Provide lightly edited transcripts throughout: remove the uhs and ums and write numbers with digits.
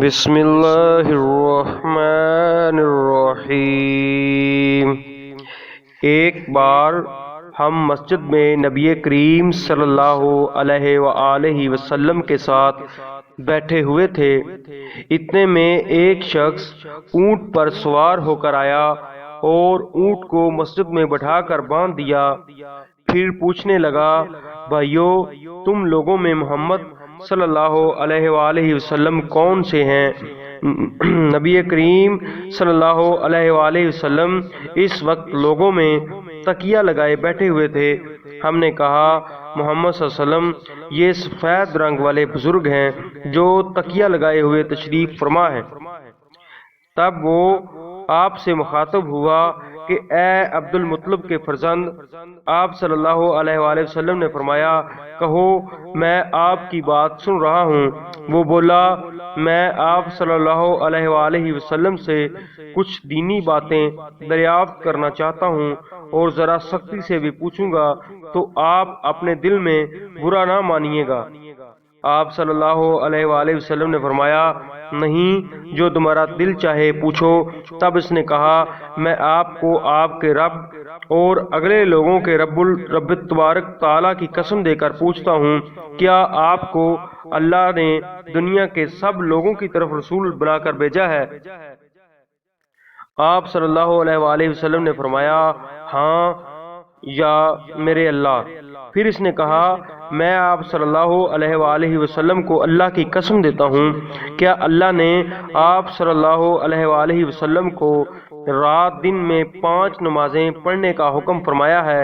بسم اللہ الرحمن الرحیم۔ ایک بار ہم مسجد میں نبی کریم صلی اللہ علیہ وآلہ وسلم کے ساتھ بیٹھے ہوئے تھے۔ اتنے میں ایک شخص اونٹ پر سوار ہو کر آیا اور اونٹ کو مسجد میں بٹھا کر باندھ دیا۔ پھر پوچھنے لگا، بھائیو، تم لوگوں میں محمد صلی اللہ علیہ وآلہ وسلم کون سے ہیں؟ نبی کریم صلی اللہ علیہ وآلہ وسلم اس وقت لوگوں میں تکیہ لگائے بیٹھے ہوئے تھے۔ ہم نے کہا، محمد صلی اللہ علیہ وسلم یہ سفید رنگ والے بزرگ ہیں جو تکیہ لگائے ہوئے تشریف فرما ہیں۔ تب وہ آپ سے مخاطب ہوا کہ اے عبد المطلب کے فرزند۔ آپ صلی اللہ علیہ وآلہ وسلم نے فرمایا، کہو، میں آپ کی بات سن رہا ہوں۔ وہ بولا، میں آپ صلی اللہ علیہ وآلہ وسلم سے کچھ دینی باتیں دریافت کرنا چاہتا ہوں اور ذرا سختی سے بھی پوچھوں گا تو آپ اپنے دل میں برا نہ مانیے گا۔ آپ صلی اللہ علیہ وآلہ وسلم نے فرمایا، نہیں، جو تمہارا دل چاہے پوچھو۔ تب اس نے کہا، میں آپ کو آپ کے رب اور اگلے لوگوں کے رب تبارک تعالیٰ کی قسم دے کر پوچھتا ہوں، کیا آپ کو اللہ نے دنیا کے سب لوگوں کی طرف رسول بنا کر بھیجا ہے؟ آپ صلی اللہ علیہ وآلہ وسلم نے فرمایا، ہاں یا میرے اللہ۔ پھر اس نے کہا، میں آپ صلی اللہ علیہ وآلہ وسلم کو اللہ کی قسم دیتا ہوں، کیا اللہ نے آپ صلی اللہ علیہ وآلہ وسلم کو رات دن میں 5 نمازیں پڑھنے کا حکم فرمایا ہے؟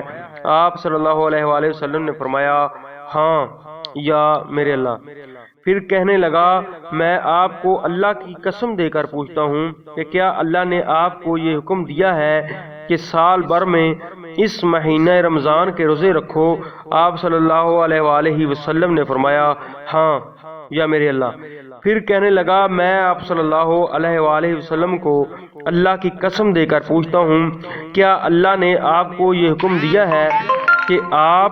آپ صلی اللہ علیہ وآلہ وسلم نے فرمایا، ہاں یا میرے اللہ۔ پھر کہنے لگا، میں آپ کو اللہ کی قسم دے کر پوچھتا ہوں کہ کیا اللہ نے آپ کو یہ حکم دیا ہے کہ سال بھر میں اس مہینہ رمضان کے روزے رکھو؟ آپ صلی اللہ علیہ وآلہ وسلم نے فرمایا، ہاں یا میرے اللہ۔ پھر کہنے لگا، میں آپ صلی اللہ علیہ وآلہ وسلم کو اللہ کی قسم دے کر پوچھتا ہوں، کیا اللہ نے آپ کو یہ حکم دیا ہے کہ آپ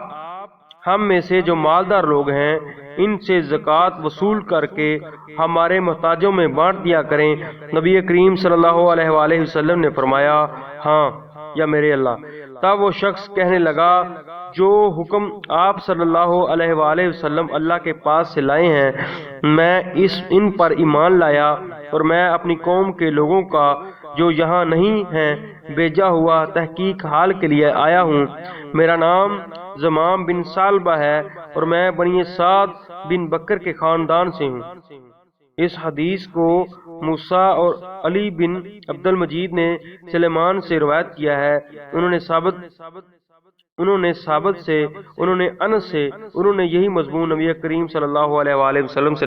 ہم میں سے جو مالدار لوگ ہیں ان سے زکوٰۃ وصول کر کے ہمارے محتاجوں میں بانٹ دیا کریں؟ نبی کریم صلی اللہ علیہ وآلہ وسلم نے فرمایا، ہاں یا میرے اللہ۔ تب وہ شخص کہنے لگا، جو حکم آپ صلی اللہ علیہ وآلہ وسلم اللہ کے پاس سے لائے ہیں، میں ان پر ایمان لایا اور میں اپنی قوم کے لوگوں کا جو یہاں نہیں ہیں بھیجا ہوا تحقیق حال کے لیے آیا ہوں۔ میرا نام زمام بن ثعلبہ ہے اور میں بنی سعد بن بکر کے خاندان سے ہوں۔ اس حدیث کو موسیٰ اور علی بن عبد المجید نے سلیمان سے روایت کیا ہے۔ انہوں نے ثابت سے، انہوں نے انس سے، انہوں نے یہی مضمون نبی کریم صلی اللہ علیہ وآلہ وسلم سے